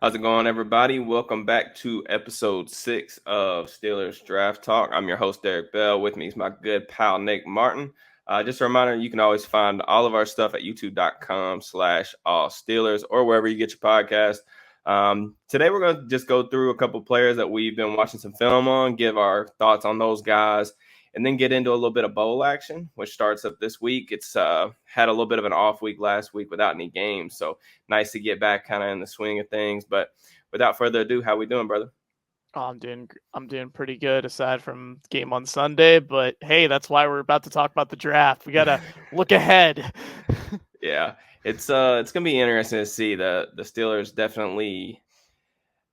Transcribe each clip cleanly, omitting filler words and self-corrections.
How's it going, everybody? Welcome back to episode 6 of Steelers Draft Talk. I'm your host, Derek Bell. With me is my good pal, Nick Martin. Just a reminder, you can always find all of our stuff at youtube.com/allsteelers or wherever you get your podcast. Today, we're going to just go through a couple players that we've been watching some film on, give our thoughts on those guys, and then get into a little bit of bowl action, which starts up this week. It's had a little bit of an off week last week without any games, so nice to get back kind of in the swing of things. But without further ado, how we doing, brother? I'm doing pretty good aside from game on Sunday, but hey, that's why we're about to talk about the draft. We gotta look ahead. Yeah, it's gonna be interesting to see the Steelers definitely.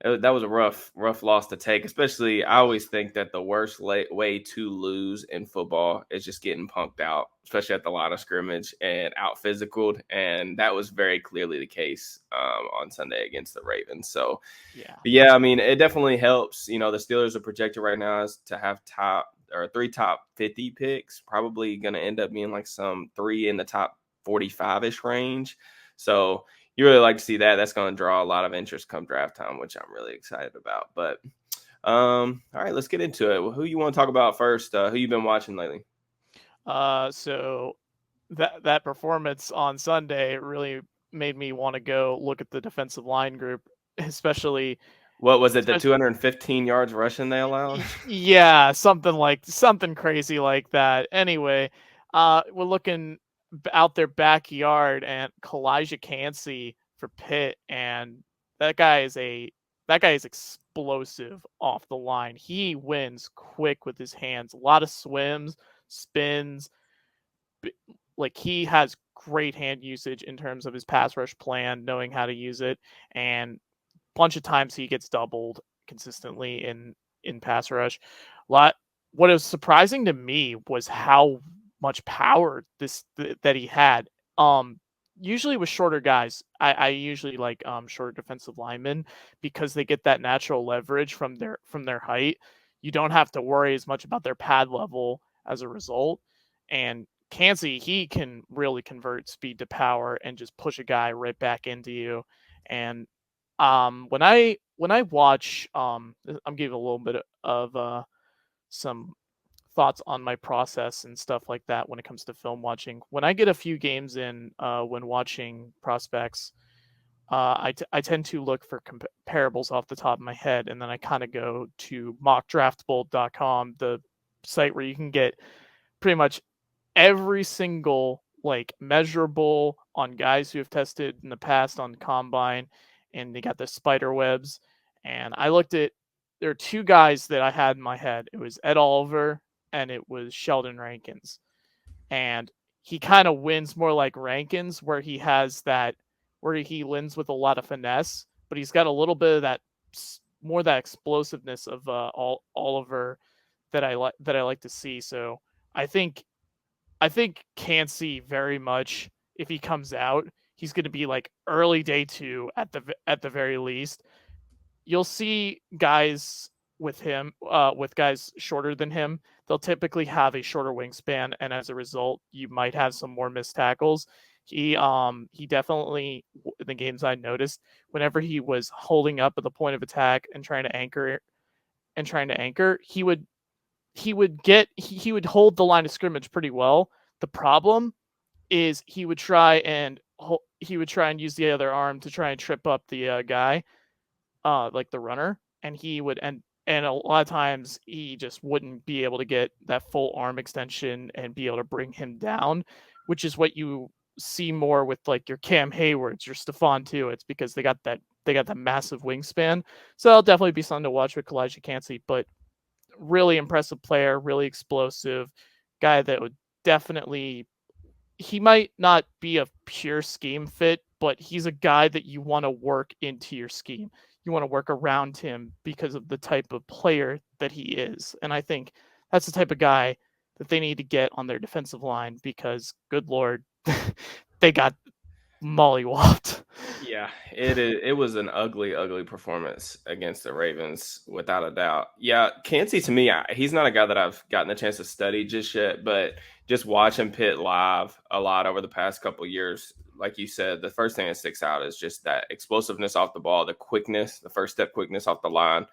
That was a rough loss to take. Especially, I always think that the worst way to lose in football is just getting punked out, especially at the line of scrimmage and out physicaled. And that was very clearly the case on Sunday against the Ravens. So, yeah, I mean, it definitely helps. You know, the Steelers are projected right now as to have three top 50 picks, probably going to end up being like some 3 in the top 45-ish range. So you really like to see that. That's going to draw a lot of interest come draft time, which I'm really excited about. But all right, let's get into it. Well, who you want to talk about first? Who you been watching lately? So that performance on Sunday really made me want to go look at the defensive line group, especially. What was it? The 215 yards rushing they allowed? Yeah, something crazy like that. Anyway, we're looking out their backyard and Kalijah Cansey for Pitt, and that guy is explosive off the line. He wins quick with his hands. A lot of swims, spins. Like, he has great hand usage in terms of his pass rush plan, knowing how to use it, and a bunch of times he gets doubled consistently in pass rush. What was surprising to me was how much power that he had. Usually with shorter guys, I usually like shorter defensive linemen because they get that natural leverage from their height. You don't have to worry as much about their pad level as a result. And Cansey, he can really convert speed to power and just push a guy right back into you. And when I watch, I'm giving a little bit of some thoughts on my process and stuff like that when it comes to film watching. When I get a few games in, when watching prospects, I tend to look for comparables off the top of my head, and then I kind of go to mockdraftbold.com, the site where you can get pretty much every single like measurable on guys who have tested in the past on combine, and they got the spider webs. And there are 2 guys that I had in my head. It was Ed Oliver and it was Sheldon Rankins. And he kind of wins more like Rankins, where he wins with a lot of finesse, but he's got a little bit of that explosiveness of Oliver that I like to see. So I think Cansey very much, if he comes out, he's going to be like early day 2 at the very least. You'll see guys with him, with guys shorter than him. They'll typically have a shorter wingspan, and as a result, you might have some more missed tackles. He definitely, in the games I noticed, whenever he was holding up at the point of attack and trying to anchor, he would hold the line of scrimmage pretty well. The problem is he would try and use the other arm to try and trip up the guy, like the runner, and he would and a lot of times he just wouldn't be able to get that full arm extension and be able to bring him down, which is what you see more with like your Cam Haywards, your Stephon too. It's because they got that massive wingspan. So it'll definitely be something to watch with Kalijah Cansey, but really impressive player, really explosive guy that would definitely, he might not be a pure scheme fit, but he's a guy that you want to work into your scheme. You want to work around him because of the type of player that he is. And I think that's the type of guy that they need to get on their defensive line because, good Lord, they got mollywopped. Yeah, it was an ugly performance against the Ravens, without a doubt. Yeah, Cansey, to me, he's not a guy that I've gotten a chance to study just yet, but just watching Pitt live a lot over the past couple of years, like you said, the first thing that sticks out is just that explosiveness off the ball, the quickness, the first step quickness off the line,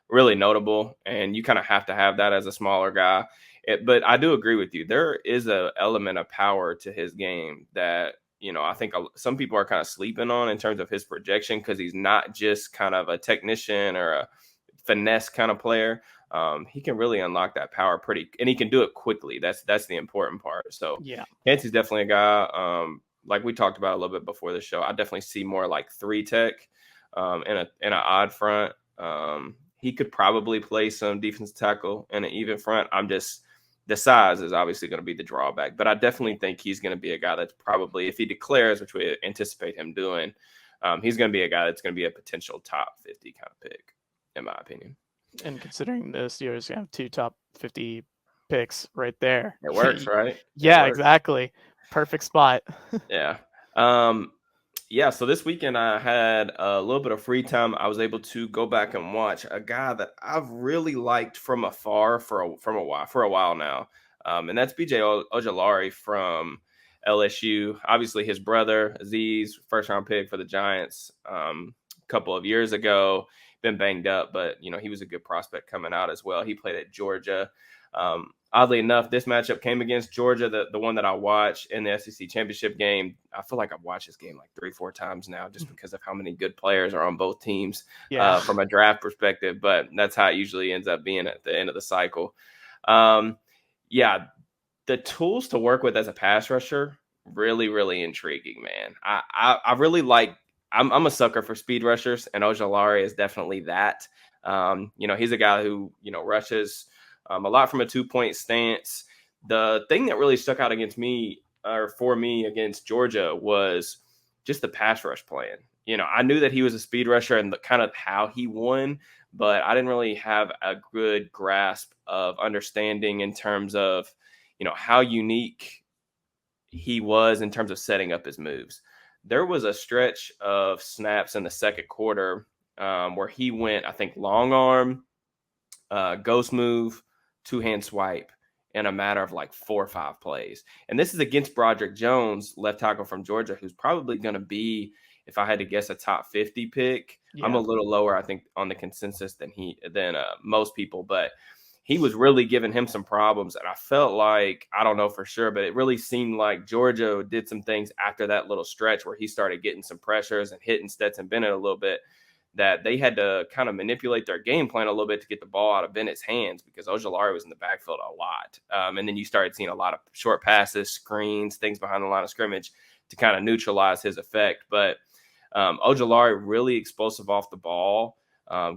really notable. And you kind of have to have that as a smaller guy. But I do agree with you. There is a element of power to his game that, I think some people are kind of sleeping on in terms of his projection, because he's not just kind of a technician or a finesse kind of player. He can really unlock that power and he can do it quickly. That's the important part. So Yeah. Yancey's definitely a guy. Like we talked about a little bit before the show, I definitely see more like 3 tech in an odd front. He could probably play some defensive tackle in an even front. The size is obviously going to be the drawback, but I definitely think he's going to be a guy that's probably, if he declares, which we anticipate him doing, he's going to be a guy that's going to be a potential top 50 kind of pick, in my opinion. And considering the Steelers have 2 top 50 picks right there. It works, right? Yeah, exactly. Perfect spot. Yeah. Yeah, so this weekend I had a little bit of free time. I was able to go back and watch a guy that I've really liked from afar for a while now, and that's B.J. Ojulari from LSU. Obviously, his brother Aziz, first round pick for the Giants, a couple of years ago, been banged up, but he was a good prospect coming out as well. He played at Georgia. Oddly enough, this matchup came against Georgia, the one that I watched in the SEC championship game. I feel like I've watched this game like 3-4 times now, just because of how many good players are on both teams from a draft perspective. But that's how it usually ends up being at the end of the cycle. Yeah, the tools to work with as a pass rusher, really, really intriguing, man. I really like. I'm a sucker for speed rushers, and Ojulari is definitely that. He's a guy who rushes a lot from a 2-point stance. The thing that really stuck out for me against Georgia was just the pass rush plan. I knew that he was a speed rusher and the kind of how he won, but I didn't really have a good grasp of understanding in terms of, how unique he was in terms of setting up his moves. There was a stretch of snaps in the second quarter where he went, I think, long arm, ghost move, 2-hand swipe in a matter of like 4 or 5 plays. And this is against Broderick Jones, left tackle from Georgia, who's probably going to be, if I had to guess, a top 50 pick. Yeah. I'm a little lower, I think, on the consensus than most people, but he was really giving him some problems. And I felt like, I don't know for sure, but it really seemed like Georgia did some things after that little stretch where he started getting some pressures and hitting Stetson Bennett a little bit, that they had to kind of manipulate their game plan a little bit to get the ball out of Bennett's hands, because Ojulari was in the backfield a lot. And then you started seeing a lot of short passes, screens, things behind the line of scrimmage to kind of neutralize his effect. But Ojulari really explosive off the ball,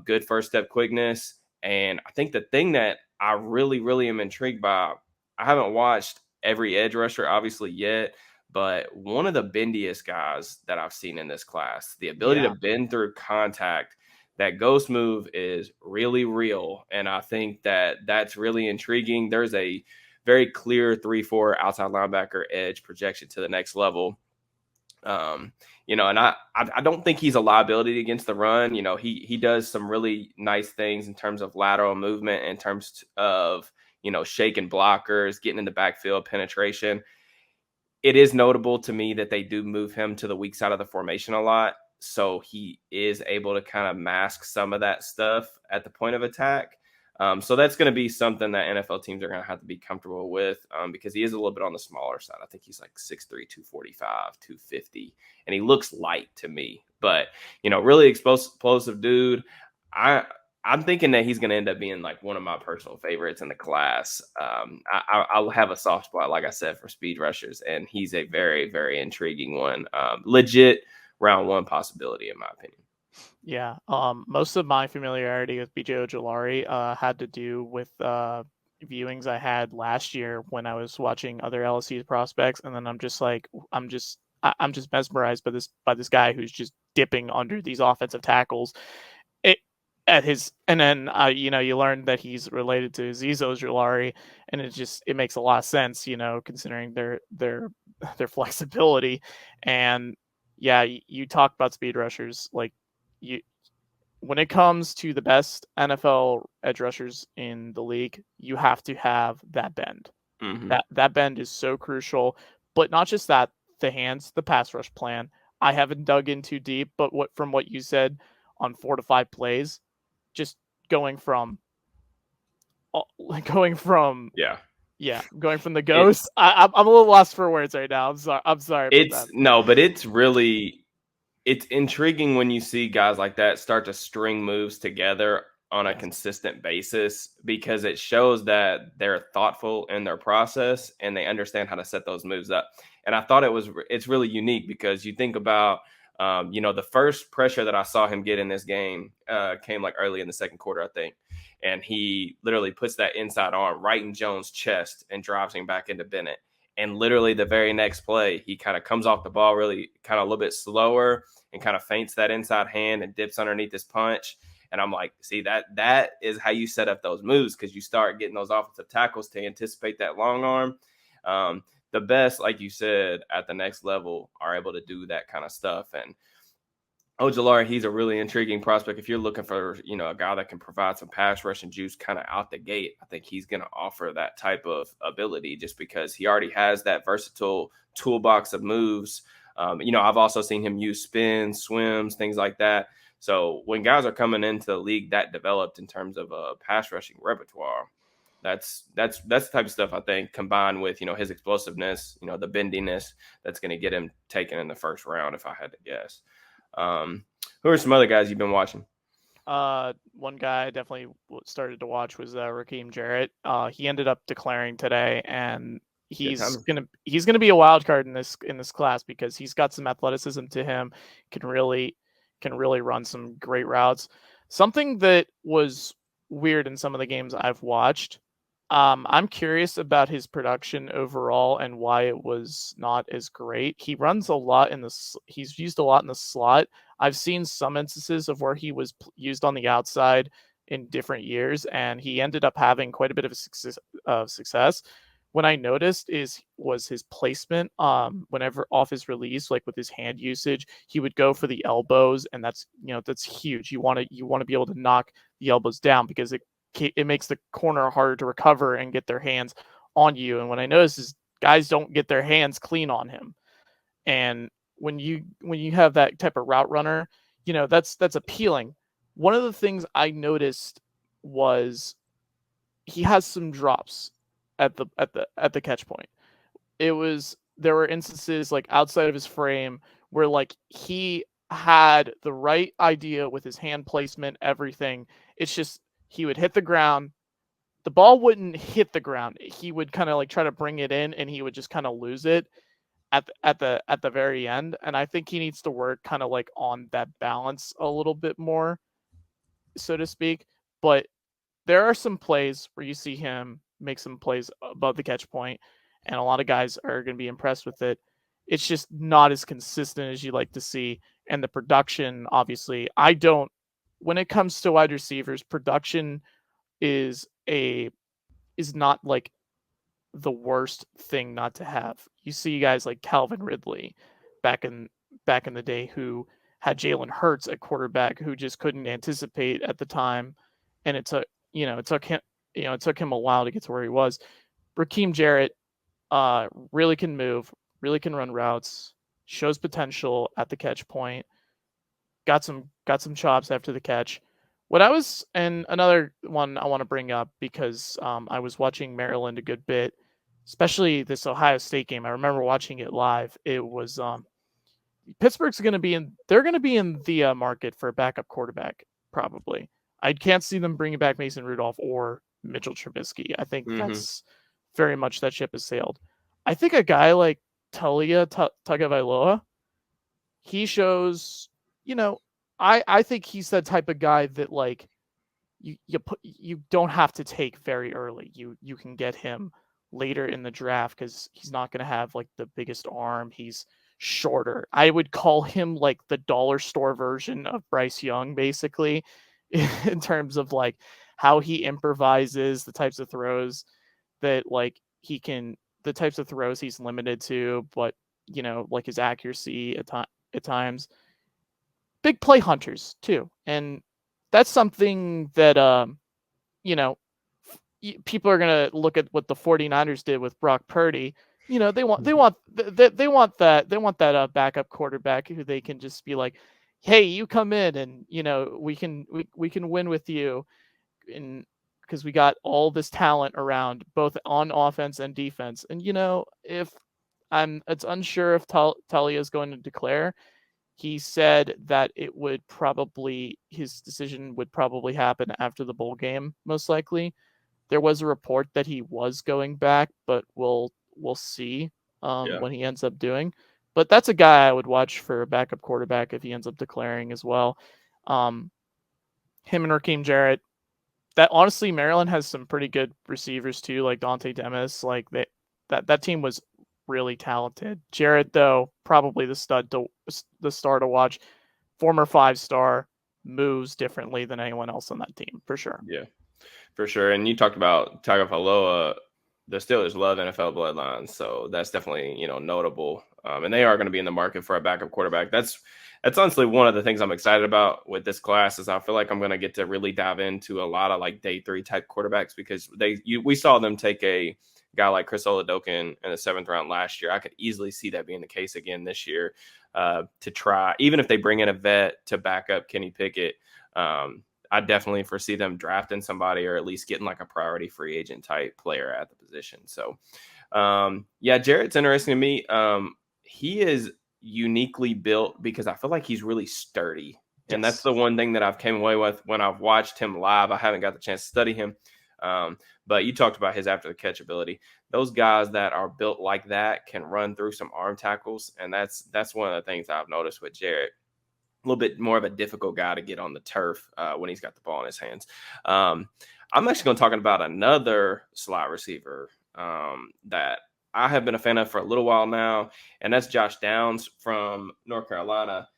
good first step quickness. And I think the thing that I really, really am intrigued by, I haven't watched every edge rusher obviously yet, but one of the bendiest guys that I've seen in this class, the ability to bend through contact, that ghost move is really real. And I think that that's really intriguing. There's a very clear 3-4 outside linebacker edge projection to the next level. And I don't think he's a liability against the run. He does some really nice things in terms of lateral movement, in terms of, shaking blockers, getting in the backfield, penetration. It is notable to me that they do move him to the weak side of the formation a lot. So he is able to kind of mask some of that stuff at the point of attack. So that's going to be something that NFL teams are going to have to be comfortable with, because he is a little bit on the smaller side. I think he's like 6'3", 245, 250, and he looks light to me. But, really explosive dude. I'm thinking that he's going to end up being like one of my personal favorites in the class. I'll have a soft spot, like I said, for speed rushers, and he's a very, very intriguing one. Legit round 1 possibility, in my opinion. Yeah. Most of my familiarity with B.J. Ojulari had to do with viewings I had last year when I was watching other LSU prospects, and then I'm just mesmerized by this guy who's just dipping under these offensive tackles. And then you learn that he's related to Azeez Ojulari, and it makes a lot of sense, considering their flexibility. And yeah, you talk about speed rushers, like when it comes to the best NFL edge rushers in the league, you have to have that bend. Mm-hmm. That bend is so crucial, but not just that. the hands, the pass rush plan. I haven't dug in too deep, but from what you said on 4 to 5 plays, just going from going from Yeah. going from the ghost. It's I'm a little lost for words right now. I'm sorry about it's that. no, but it's intriguing when you see guys like that start to string moves together on a Yes. consistent basis, because it shows that they're thoughtful in their process and they understand how to set those moves up. And I thought it's really unique, because you think about the first pressure that I saw him get in this game came like early in the second quarter, I think. And he literally puts that inside arm right in Jones' chest and drives him back into Bennett. And literally the very next play, he kind of comes off the ball really kind of a little bit slower and kind of feints that inside hand and dips underneath his punch. And I'm like, see, that is how you set up those moves, because you start getting those offensive tackles to anticipate that long arm. The best, like you said, at the next level are able to do that kind of stuff. And Ojulari, he's a really intriguing prospect. If you're looking for, a guy that can provide some pass rush and juice kind of out the gate, I think he's going to offer that type of ability, just because he already has that versatile toolbox of moves. I've also seen him use spins, swims, things like that. So when guys are coming into the league that developed in terms of a pass rushing repertoire, that's the type of stuff I think, combined with his explosiveness, the bendiness, that's going to get him taken in the first round, if I had to guess. Who are some other guys you've been watching? One guy I definitely started to watch was Raheem Jarrett. He ended up declaring today, and Good he's timing. gonna be a wild card in this class, because he's got some athleticism to him. Can really run some great routes. Something that was weird in some of the games I've watched. I'm curious about his production overall and why it was not as great. He runs a lot he's used a lot in the slot. I've seen some instances of where he was used on the outside in different years, and he ended up having quite a bit of success. When I noticed was his placement. Whenever off his release, like with his hand usage, he would go for the elbows, and that's huge. You want to be able to knock the elbows down, because it makes the corner harder to recover and get their hands on you. And what I notice is guys don't get their hands clean on him. And when you have that type of route runner, that's appealing. One of the things I noticed was he has some drops at the catch point. There were instances like outside of his frame where like he had the right idea with his hand placement, everything. It's just he would hit the ground. The ball wouldn't hit the ground. He would kind of like try to bring it in, and he would just kind of lose it at the very end. And I think he needs to work kind of like on that balance a little bit more, so to speak. But there are some plays where you see him make some plays above the catch point, and a lot of guys are going to be impressed with it. It's just not as consistent as you like to see. And the production, obviously, when it comes to wide receivers, production is not like the worst thing not to have. You see guys like Calvin Ridley back in the day, who had Jalen Hurts at quarterback, who just couldn't anticipate at the time, and it took him a while to get to where he was. Raheem Jarrett really can move, really can run routes, shows potential at the catch point, got some chops after the catch. And another one I want to bring up, because I was watching Maryland a good bit, especially this Ohio State game. I remember watching it live. It was Pittsburgh's going to be in. They're going to be in the market for a backup quarterback, probably. I can't see them bringing back Mason Rudolph or Mitchell Trubisky. I think Mm-hmm. that's very much that ship has sailed. I think a guy like Talia Tagovailoa, he shows, you know, I think he's that type of guy that like you don't have to take very early. You can get him later in the draft, because he's not going to have like the biggest arm. He's shorter. I would call him like the dollar store version of Bryce Young, basically, in terms of like how he improvises, the types of throws that like the types of throws he's limited to, but like his accuracy at times. Big play hunters too, and that's something that you know people are going to look at what the 49ers did with Brock Purdy. They want they want that backup quarterback who they can just be like, hey, you come in and we can win with you, and because we got all this talent around both on offense and defense. And if it's unsure if Talia is going to declare. He said that his decision would probably happen after the bowl game, most likely. There was a report that he was going back, but we'll see Yeah, when he ends up doing. But that's a guy I would watch for a backup quarterback if he ends up declaring as well. Um, Him and Raheem Jarrett. That honestly, Maryland has some pretty good receivers too, like Dante Demis. Like that team was really talented. Jarrett, though, probably the star to watch. Former 5-star, moves differently than anyone else on that team for sure. yeah, for sure. And you talked about Tagovailoa. The Steelers love NFL bloodlines, so that's definitely notable. And they are going to be in the market for a backup quarterback. That's honestly one of the things I'm excited about with this class is I feel like I'm going to get to really dive into a lot of like day 3 type quarterbacks because we saw them take a guy like Chris Oladokun in the 7th round last year. I could easily see that being the case again this year to try, even if they bring in a vet to back up Kenny Pickett. I definitely foresee them drafting somebody or at least getting like a priority free agent type player at the position. So, yeah, Jarrett's interesting to me. He is uniquely built because I feel like he's really sturdy. And that's Yes. the one thing that I've came away with when I've watched him live. I haven't got the chance to study him. But you talked about his after the catch ability. Those guys that are built like that can run through some arm tackles. And that's one of the things I've noticed with Jarrett. A little bit more of a difficult guy to get on the turf when he's got the ball in his hands. I'm actually going to talk about another slot receiver that I have been a fan of for a little while now, and that's Josh Downs from North Carolina.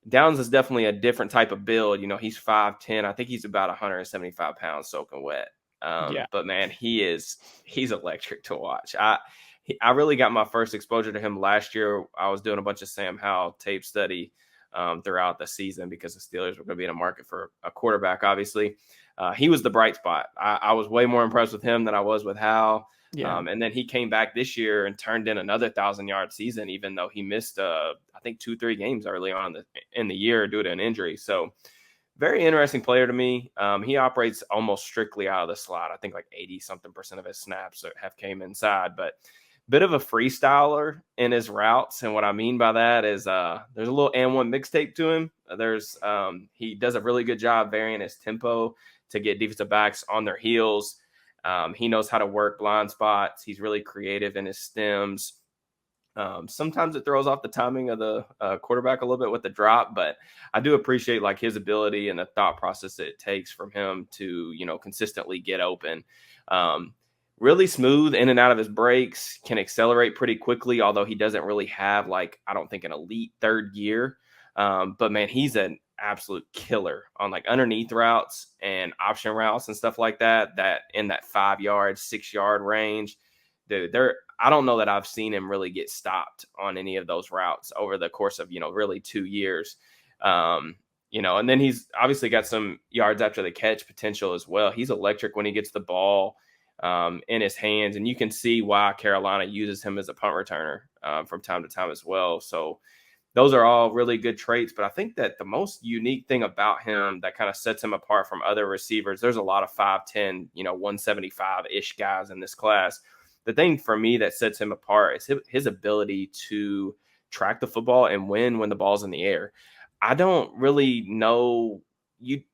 Downs is definitely a different type of build. He's 5'10". I think he's about 175 pounds soaking wet. Yeah. But man, he's electric to watch. I really got my first exposure to him last year. I was doing a bunch of Sam Howell tape study throughout the season because the Steelers were going to be in a market for a quarterback, obviously. He was the bright spot. I was way more impressed with him than I was with Howell. Yeah. And then he came back this year and turned in another 1,000-yard season, even though he missed, I think, 2-3 games early on in the year due to an injury. So very interesting player to me. He operates almost strictly out of the slot. I think like 80-something% of his snaps have came inside, but bit of a freestyler in his routes. And what I mean by that is there's a little and one mixtape to him. He does a really good job varying his tempo to get defensive backs on their heels. He knows how to work blind spots. He's really creative in his stems. Sometimes it throws off the timing of the quarterback a little bit with the drop, but I do appreciate like his ability and the thought process that it takes from him to, consistently get open. Really smooth in and out of his breaks, can accelerate pretty quickly, although he doesn't really have like, I don't think an elite third gear. But man, he's an absolute killer on like underneath routes and option routes and stuff like that in that 5-yard, 6-yard range. Dude, I don't know that I've seen him really get stopped on any of those routes over the course of, really 2 years. And then he's obviously got some yards after the catch potential as well. He's electric when he gets the ball in his hands, and you can see why Carolina uses him as a punt returner from time to time as well. So those are all really good traits, but I think that the most unique thing about him that kind of sets him apart from other receivers, there's a lot of 5'10", 175-ish guys in this class. The thing for me that sets him apart is his ability to track the football and win when the ball's in the air. I don't really know. You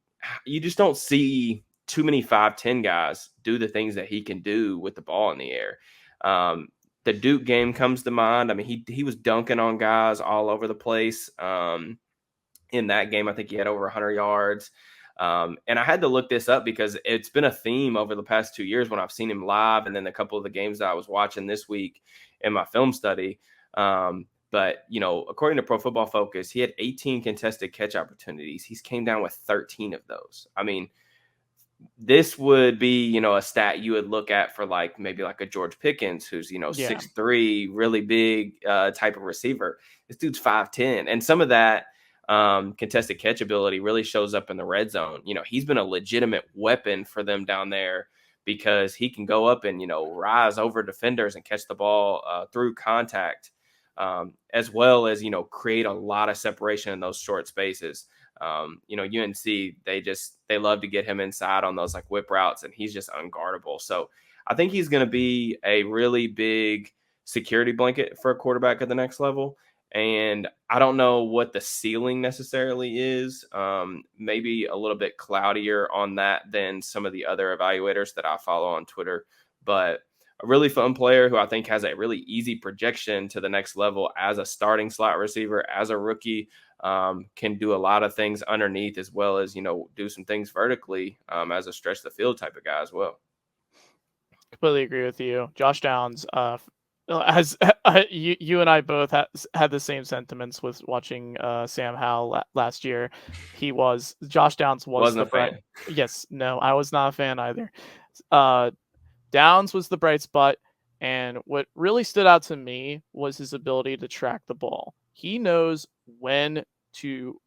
just don't see too many 5'10" guys do the things that he can do with the ball in the air. The Duke game comes to mind. I mean, he was dunking on guys all over the place. In that game, I think he had over 100 yards. And I had to look this up because it's been a theme over the past 2 years when I've seen him live, and then a couple of the games that I was watching this week in my film study. But, according to Pro Football Focus, he had 18 contested catch opportunities. He's came down with 13 of those. I mean, this would be, a stat you would look at for like maybe like a George Pickens, who's, 6'3", really big type of receiver. This dude's 5'10". And some of that contested catch ability really shows up in the red zone. He's been a legitimate weapon for them down there because he can go up and, rise over defenders and catch the ball through contact, as well as, create a lot of separation in those short spaces. UNC, they love to get him inside on those like whip routes, and he's just unguardable. So I think he's going to be a really big security blanket for a quarterback at the next level. And I don't know what the ceiling necessarily is. Maybe a little bit cloudier on that than some of the other evaluators that I follow on Twitter. But a really fun player who I think has a really easy projection to the next level as a starting slot receiver, as a rookie, can do a lot of things underneath as well as, do some things vertically as a stretch the field type of guy as well. Completely agree with you. Josh Downs, as you and I both had the same sentiments with watching Sam Howell last year. Josh Downs was Wasn't a fan. Yes, no, I was not a fan either. Downs was the bright spot, and what really stood out to me was his ability to track the ball. He knows when to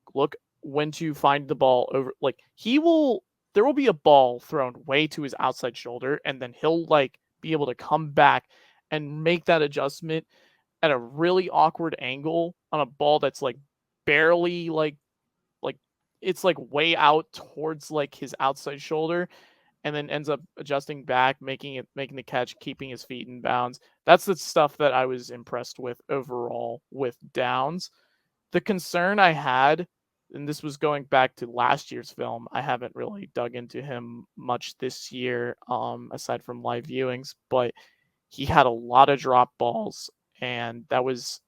find the ball over. Like there will be a ball thrown way to his outside shoulder, and then he'll be able to come back and make that adjustment at a really awkward angle on a ball that's barely it's way out towards his outside shoulder, and then ends up adjusting back, making the catch, keeping his feet in bounds. That's the stuff that I was impressed with overall with Downs. The concern I had, and this was going back to last year's film, I haven't really dug into him much this year, aside from live viewings, but he had a lot of drop balls, and that was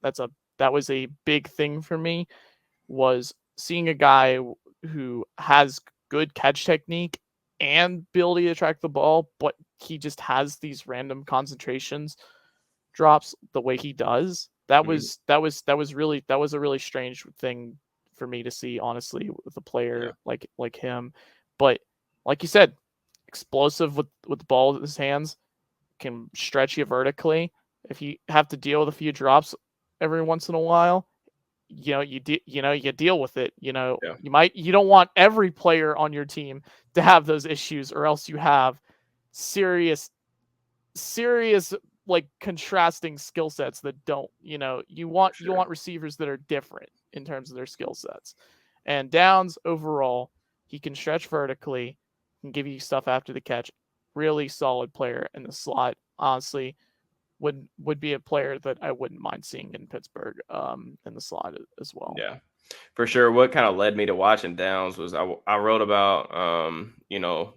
a big thing for me, was seeing a guy who has good catch technique and ability to track the ball, but he just has these random concentrations drops the way he does. That was a really strange thing for me to see, honestly, with a player like him. But like you said, explosive with the ball in his hands, can stretch you vertically. If you have to deal with a few drops every once in a while, you deal with it. You don't want every player on your team to have those issues, or else you have serious contrasting skill sets that don't. You want receivers that are different in terms of their skill sets. And Downs overall, he can stretch vertically, can give you stuff after the catch. Really solid player in the slot. Honestly, would be a player that I wouldn't mind seeing in Pittsburgh in the slot as well. Yeah, for sure. What kind of led me to watching Downs was I wrote about,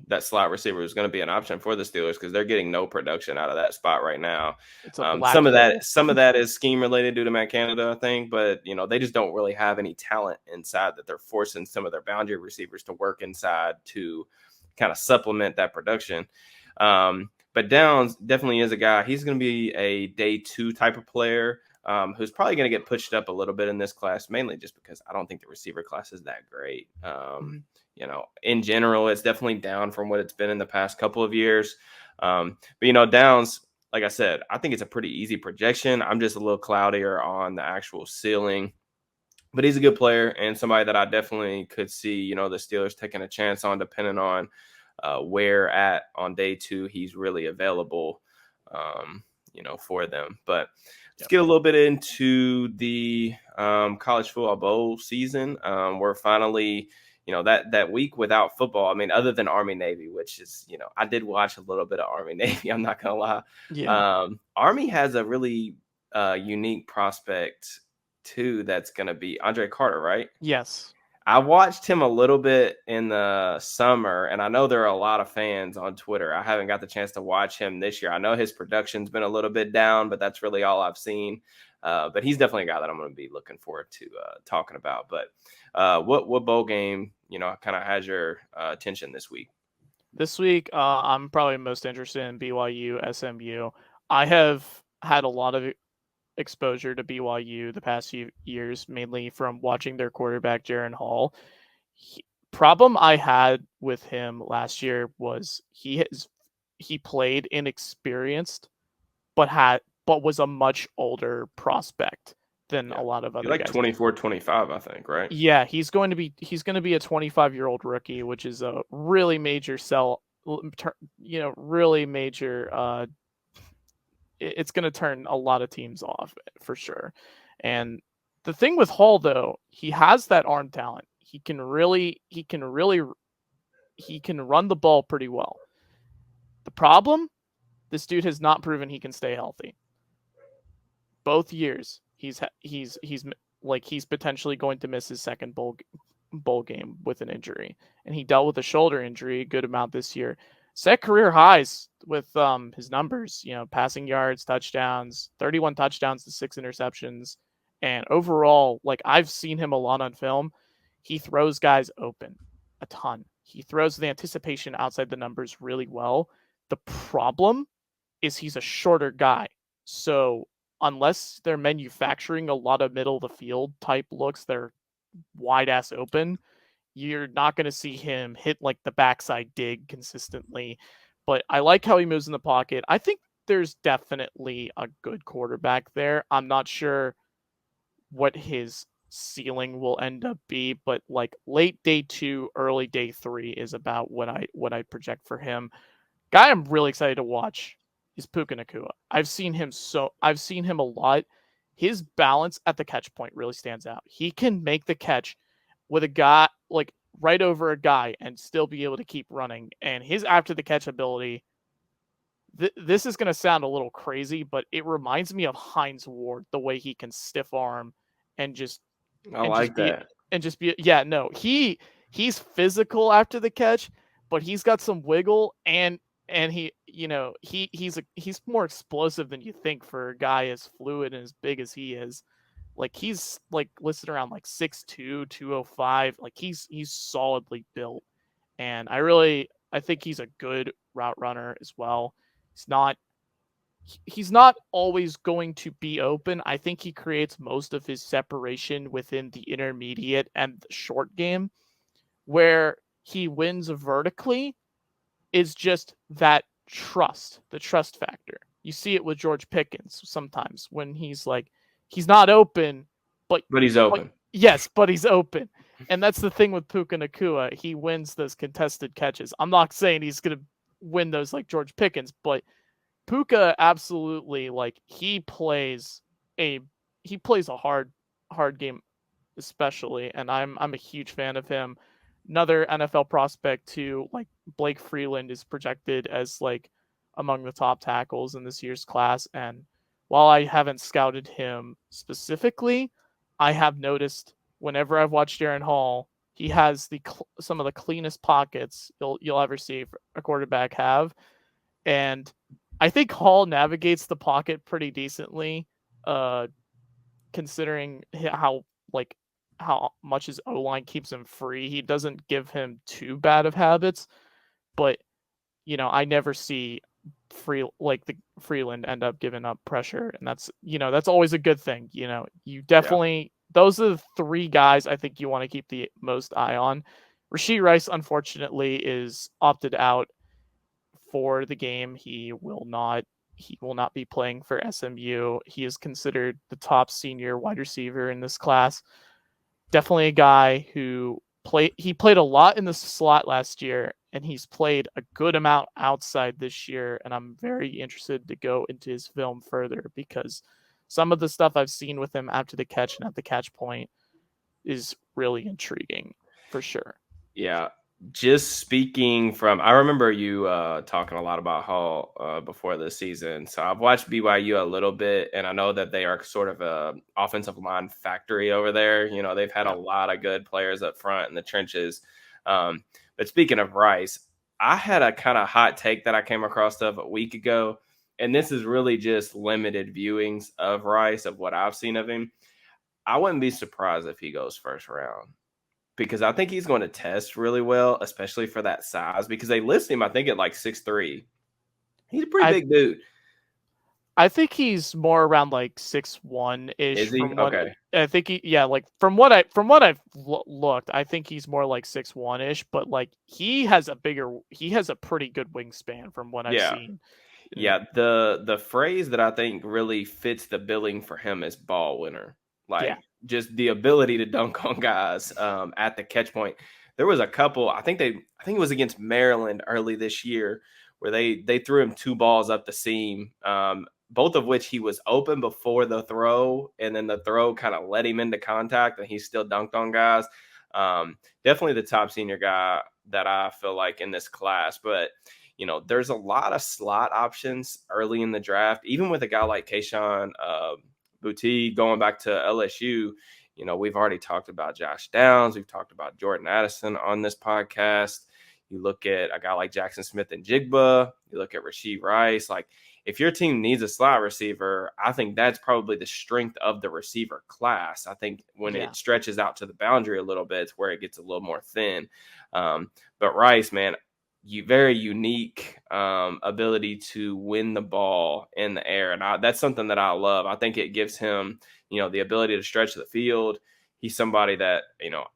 that slot receiver was going to be an option for the Steelers because they're getting no production out of that spot right now. It's a black some of hole. that is scheme related due to Matt Canada, I think, but they just don't really have any talent inside that they're forcing some of their boundary receivers to work inside to kind of supplement that production. But Downs definitely is a guy. He's going to be a day 2 type of player. Who's probably going to get pushed up a little bit in this class, mainly just because I don't think the receiver class is that great. In general, it's definitely down from what it's been in the past couple of years. But Downs, like I said, I think it's a pretty easy projection. I'm just a little cloudier on the actual ceiling. But he's a good player and somebody that I definitely could see, the Steelers taking a chance on, depending on where at on day 2 he's really available, for them. But let's get a little bit into the college football bowl season. We're finally, that week without football. I mean, other than Army Navy, which is, I did watch a little bit of Army Navy. I'm not gonna lie. Yeah. Army has a really unique prospect too. That's gonna be Andre Carter, right? Yes. I watched him a little bit in the summer, and I know there are a lot of fans on Twitter. I haven't got the chance to watch him this year. I know his production's been a little bit down, but that's really all I've seen. But he's definitely a guy that I'm going to be looking forward to talking about. But what bowl game, kind of has your attention this week? This week, I'm probably most interested in BYU SMU. I have had a lot of exposure to BYU the past few years, mainly from watching their quarterback Jaron Hall. Problem I had with him last year was he played inexperienced, but was a much older prospect than a lot of other guys. 24, 25, I think, right? Yeah, he's going to be a 25-year-old rookie, which is a really major sell really major. It's going to turn a lot of teams off for sure. And the thing with Hall, though, he has that arm talent. He can run the ball pretty well. The problem, this dude has not proven he can stay healthy. Both years, he's potentially going to miss his second bowl game with an injury, and he dealt with a shoulder injury a good amount this year. Set career highs with his numbers, passing yards, touchdowns, 31 touchdowns to 6 interceptions, and overall, like I've seen him a lot on film, he throws guys open a ton. He throws the anticipation outside the numbers really well. The problem is he's a shorter guy. So unless they're manufacturing a lot of middle of the field type looks, they're wide ass open, you're not going to see him hit like the backside dig consistently. But I like how he moves in the pocket. I think there's definitely a good quarterback there. I'm not sure what his ceiling will end up be, but like late day 2, early day 3 is about what I project for him. Guy I'm really excited to watch is Puka Nacua. I've seen him a lot. His balance at the catch point really stands out. He can make the catch with a guy like right over a guy and still be able to keep running. And his after the catch ability, this is going to sound a little crazy, but it reminds me of Hines Ward, the way he can stiff arm and just I and just like be that. yeah, no, he's physical after the catch, but he's got some wiggle, and he's more explosive than you think for a guy as fluid and as big as he is. Like he's like listed around like 6'2", 205. Like he's solidly built, and I think he's a good route runner as well. He's not always going to be open. I think he creates most of his separation within the intermediate and the short game. Where he wins vertically is just that the trust factor. You see it with George Pickens sometimes when he's not open, but But he's but open. yes, but he's open. And that's the thing with Puka Nacua. He wins those contested catches. I'm not saying he's gonna win those like George Pickens, but Puka absolutely like a he plays a hard game especially, and I'm a huge fan of him. Another NFL prospect too, like Blake Freeland is projected as like among the top tackles in this year's class, and while I haven't scouted him specifically, I have noticed whenever I've watched Darren Hall, he has some of the cleanest pockets you'll ever see a quarterback have, and I think Hall navigates the pocket pretty decently, uh, considering like how much his O line keeps him free. He doesn't give him too bad of habits, but I never see the Freeland end up giving up pressure, and that's always a good thing. You Yeah. definitely those are the 3 guys I think you want to keep the most eye on. Rashee Rice, unfortunately, is opted out for the game. He will not be playing for SMU. He is considered the top senior wide receiver in this class. Definitely a guy who played a lot in the slot last year, and he's played a good amount outside this year, and I'm very interested to go into his film further because some of the stuff I've seen with him after the catch and at the catch point is really intriguing for sure. Yeah. Just speaking from, I remember you talking a lot about Hall before this season. So I've watched BYU a little bit, and I know that they are sort of a offensive line factory over there. They've had a Yeah. lot of good players up front in the trenches. But speaking of Rice, I had a kind of hot take that I came across of a week ago, and this is really just limited viewings of Rice of what I've seen of him. I wouldn't be surprised if he goes first round because I think he's going to test really well, especially for that size. Because they list him, I think, at like 6'3". He's a pretty I big dude. I think he's more around like 6'1" ish Is he? from what Okay. I think like from what I've looked, I think he's more like 6'1" ish, but like he has a pretty good wingspan from what I've Yeah. seen. And Yeah. The phrase that I think really fits the billing for him is ball winner. yeah, Like just the ability to dunk on guys at the catch point. there was a couple. I think it was against Maryland early this year where they threw him 2 balls up the seam, both of which he was open before the throw, and then the throw kind of led him into contact, and he still dunked on guys. Definitely the top senior guy that I feel like in this class, but there's a lot of slot options early in the draft, even with a guy like Kayshawn Boutte going back to LSU. We've already talked about Josh Downs. We've talked about Jordan Addison on this podcast. You look at a guy like Jackson Smith-Njigba. You look at Rasheed Rice. Like, if your team needs a slot receiver, I think that's probably the strength of the receiver class. I think when it stretches out to the boundary a little bit, it's where it gets a little more thin. But Rice, man, very unique ability to win the ball in the air. And that's something that I love. I think it gives him, the ability to stretch the field. He's somebody that,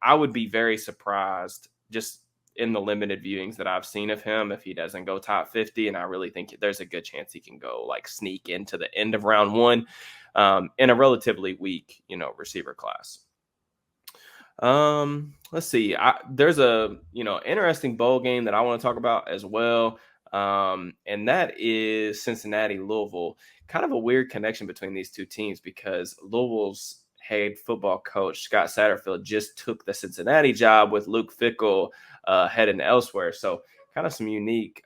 I would be very surprised just in the limited viewings that I've seen of him if he doesn't go top 50. And I really think there's a good chance he can go like sneak into the end of round 1 in a relatively weak, receiver class. Let's see. There's a interesting bowl game that I want to talk about as well, and that is Cincinnati Louisville. Kind of a weird connection between these two teams because Louisville's head football coach Scott Satterfield just took the Cincinnati job with Luke Fickell heading elsewhere. So kind of some unique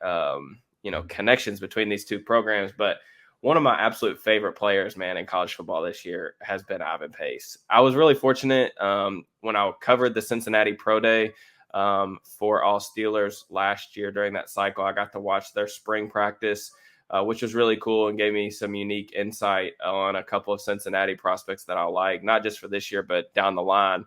connections between these two programs, but one of my absolute favorite players, man, in college football this year has been Ivan Pace. I was really fortunate when I covered the Cincinnati Pro Day for All Steelers last year during that cycle. I got to watch their spring practice, which was really cool and gave me some unique insight on a couple of Cincinnati prospects that I like, not just for this year, but down the line.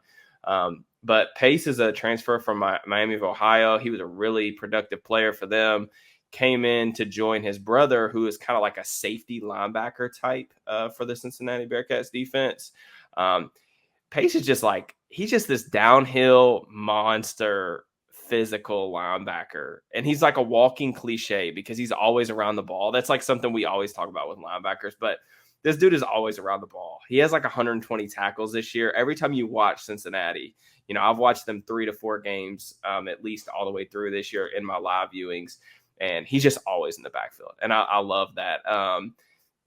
But Pace is a transfer from Miami of Ohio. He was a really productive player for them. Came in to join his brother, who is kind of like a safety linebacker type for the Cincinnati Bearcats defense. Pace is he's just this downhill monster, physical linebacker. And he's like a walking cliche because he's always around the ball. That's like something we always talk about with linebackers, but this dude is always around the ball. He has like 120 tackles this year. Every time you watch Cincinnati, I've watched them 3 to 4 games, at least all the way through this year in my live viewings. And he's just always in the backfield. And I love that.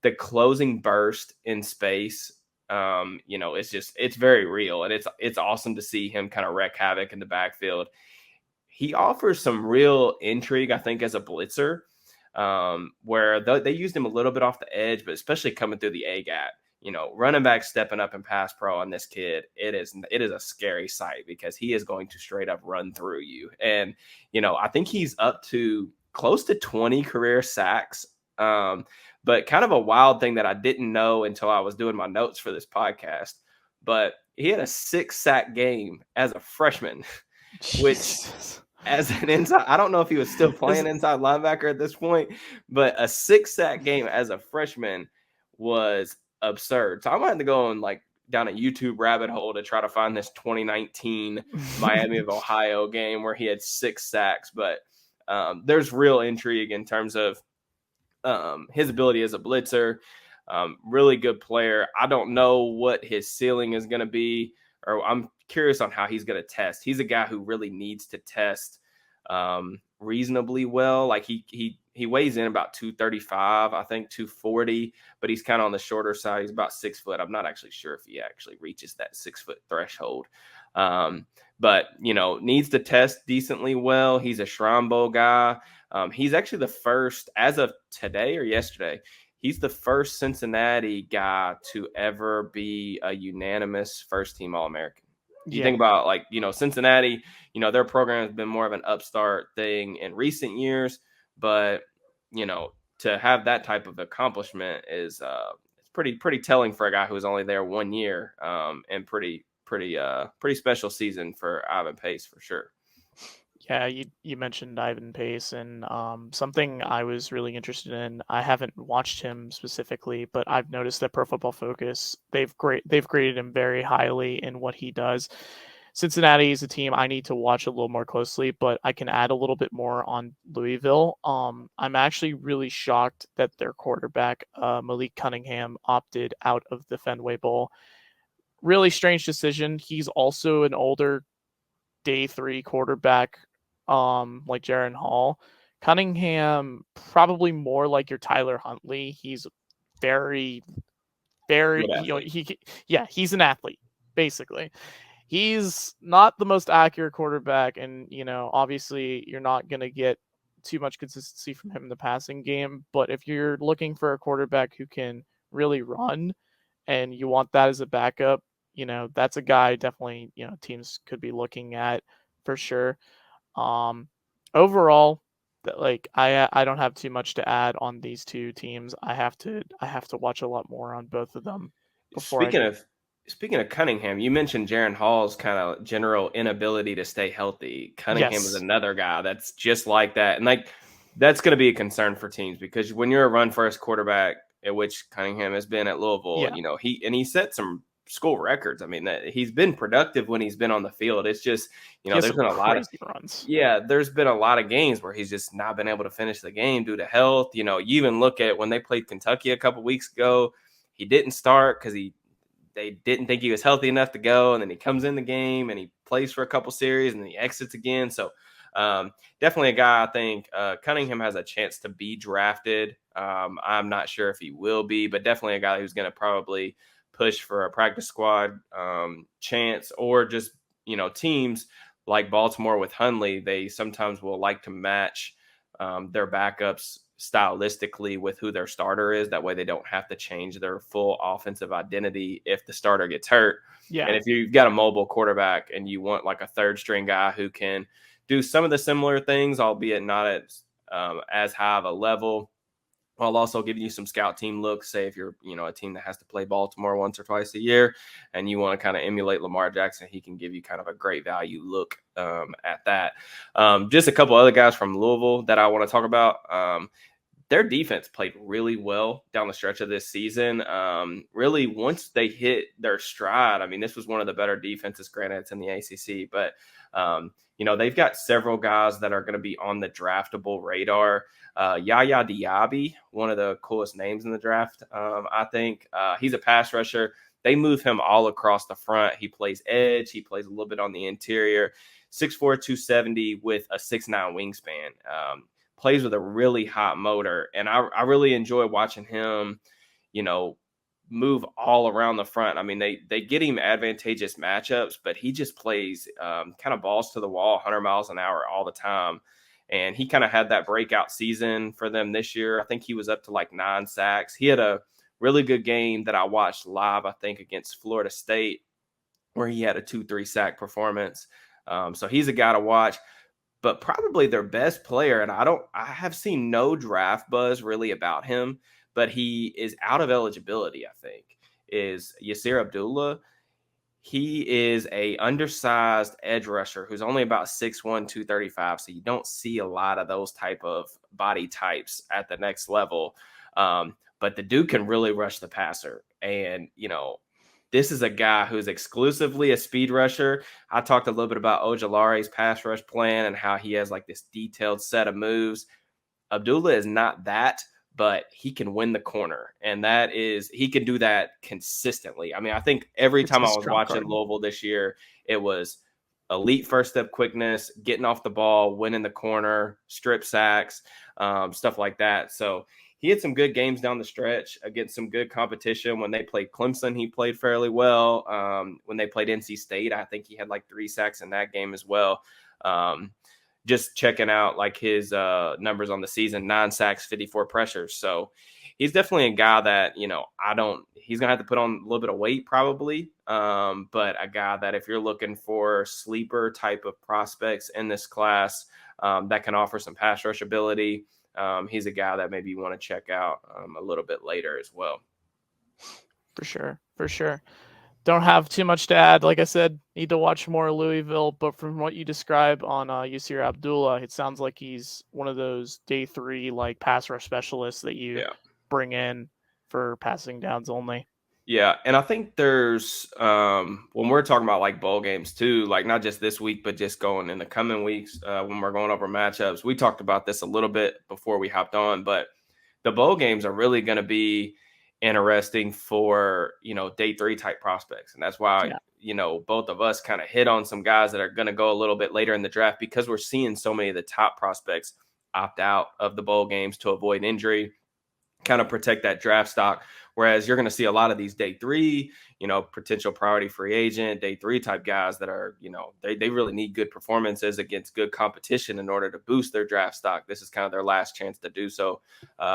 The closing burst in space, it's very real. And it's awesome to see him kind of wreak havoc in the backfield. He offers some real intrigue, I think, as a blitzer, where they used him a little bit off the edge, but especially coming through the A-gap. Running back stepping up in pass pro on this kid, it is a scary sight because he is going to straight up run through you. And, I think he's up to close to 20 career sacks. But kind of a wild thing that I didn't know until I was doing my notes for this podcast, but he had a 6-sack game as a freshman, which as an inside, I don't know if he was still playing inside linebacker at this point, but a 6-sack game as a freshman was absurd. So I might have to go and down a YouTube rabbit hole to try to find this 2019 Miami of Ohio game where he had 6 sacks. But there's real intrigue in terms of his ability as a blitzer. Really good player. I don't know what his ceiling is going to be, or I'm curious on how he's going to test. He's a guy who really needs to test reasonably well. Like he weighs in about 235, I think 240, but he's kind of on the shorter side. He's about 6 foot. I'm not actually sure if he actually reaches that 6 foot threshold. But needs to test decently well. He's a Shrine Bowl guy. He's actually the first, as of today or yesterday, he's the first Cincinnati guy to ever be a unanimous first-team All-American. You think about Cincinnati, their program has been more of an upstart thing in recent years, but to have that type of accomplishment is it's pretty telling for a guy who was only there 1 year, and pretty special season for Ivan Pace for sure. Yeah, you mentioned Ivan Pace, and something I was really interested in. I haven't watched him specifically, but I've noticed that Pro Football Focus they've graded him very highly in what he does. Cincinnati is a team I need to watch a little more closely, but I can add a little bit more on Louisville. I'm actually really shocked that their quarterback Malik Cunningham opted out of the Fenway Bowl. Really strange decision. He's also an older day 3 quarterback, like Jaren Hall. Cunningham probably more like your Tyler Huntley. He's very, very, Good athlete. he's an athlete basically. He's not the most accurate quarterback, and obviously you're not going to get too much consistency from him in the passing game. But if you're looking for a quarterback who can really run, and you want that as a backup, that's a guy definitely teams could be looking at for sure. Overall, like I don't have too much to add on these two teams. I have to watch a lot more on both of them before I. Speaking of speaking of Cunningham, you mentioned Jaren Hall's kind of general inability to stay healthy. Cunningham is Yes. another guy that's just like that, and like that's going to be a concern for teams because when you're a run first quarterback, at which Cunningham has been at Louisville, Yeah. he set some school records. I mean, that he's been productive when he's been on the field. It's just He has there's some been a lot of crazy runs. yeah, there's been a lot of games where he's just not been able to finish the game due to health. You even look at when they played Kentucky a couple weeks ago, he didn't start because they didn't think he was healthy enough to go, and then he comes in the game and he plays for a couple series and then he exits again. So definitely a guy I think Cunningham has a chance to be drafted. I'm not sure if he will be, but definitely a guy who's going to probably push for a practice squad chance, or just teams like Baltimore with Hundley, they sometimes will like to match their backups stylistically with who their starter is. That way they don't have to change their full offensive identity if the starter gets hurt. Yeah. And if you've got a mobile quarterback and you want like a third string guy who can do some of the similar things, albeit not at as high of a level, while also giving you some scout team looks. Say if you're, a team that has to play Baltimore once or twice a year and you want to kind of emulate Lamar Jackson, he can give you kind of a great value look at that. Just a couple other guys from Louisville that I want to talk about. Their defense played really well down the stretch of this season. Really, once they hit their stride, I mean, this was one of the better defenses. Granted, it's in the ACC, but they've got several guys that are going to be on the draftable radar. Yaya Diaby, one of the coolest names in the draft, I think. He's a pass rusher. They move him all across the front. He plays edge. He plays a little bit on the interior. 6'4", 270 with a 6'9" wingspan. Plays with a really hot motor, and I really enjoy watching him, move all around the front. I mean, they get him advantageous matchups, but he just plays kind of balls to the wall, 100 miles an hour all the time. And he kind of had that breakout season for them this year. I think he was up to like 9 sacks. He had a really good game that I watched live, I think, against Florida State, where he had a 2-3 sack performance. So he's a guy to watch. But probably their best player, and I have seen no draft buzz really about him, but he is out of eligibility, I think, is Yasir Abdullah. He is a undersized edge rusher who's only about 6'1", 235. So you don't see a lot of those type of body types at the next level. But the dude can really rush the passer. And, this is a guy who's exclusively a speed rusher. I talked a little bit about Ojalare's pass rush plan and how he has like this detailed set of moves. Abdullah is not that, but he can win the corner. And he can do that consistently. I mean, I think every It's time I his was trump watching card. Louisville this year, it was elite first step quickness, getting off the ball, winning the corner, strip sacks, stuff like that. So he had some good games down the stretch against some good competition. When they played Clemson, he played fairly well. When they played NC State, I think he had like 3 sacks in that game as well. Just checking out like his numbers on the season, 9 sacks, 54 pressures. So he's definitely a guy that, he's going to have to put on a little bit of weight probably. But a guy that if you're looking for sleeper type of prospects in this class that can offer some pass rush ability, he's a guy that maybe you want to check out a little bit later as well. For sure. For sure. Don't have too much to add. Like I said, need to watch more Louisville. But from what you describe on Yasir Abdullah, it sounds like he's one of those day 3 like pass rush specialists that you bring in for passing downs only. Yeah, and I think there's when we're talking about like bowl games too, like not just this week, but just going in the coming weeks when we're going over matchups. We talked about this a little bit before we hopped on, but the bowl games are really going to be interesting for, day 3 type prospects. And that's why, Yeah. both of us kind of hit on some guys that are going to go a little bit later in the draft, because we're seeing so many of the top prospects opt out of the bowl games to avoid injury, kind of protect that draft stock. Whereas you're going to see a lot of these day 3, potential priority free agent, day 3 type guys that are, they really need good performances against good competition in order to boost their draft stock. This is kind of their last chance to do so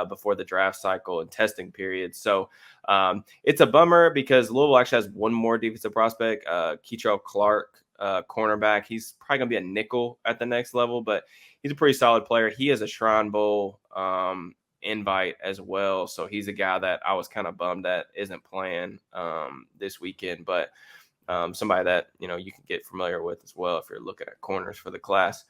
before the draft cycle and testing period. So it's a bummer because Louisville actually has one more defensive prospect, Keitrell Clark, cornerback. He's probably going to be a nickel at the next level, but he's a pretty solid player. He has a Shrine Bowl invite as well, so he's a guy that I was kind of bummed that isn't playing this weekend, but somebody that you can get familiar with as well if you're looking at corners for the class.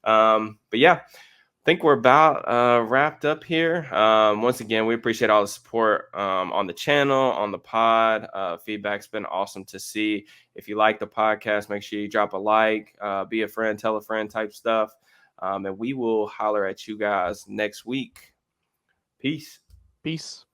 But yeah, I think we're about wrapped up here. Once again, we appreciate all the support on the channel, on the pod. Feedback's been awesome to see. If you like the podcast, make sure you drop a like, be a friend, tell a friend type stuff, and we will holler at you guys next week. Peace. Peace.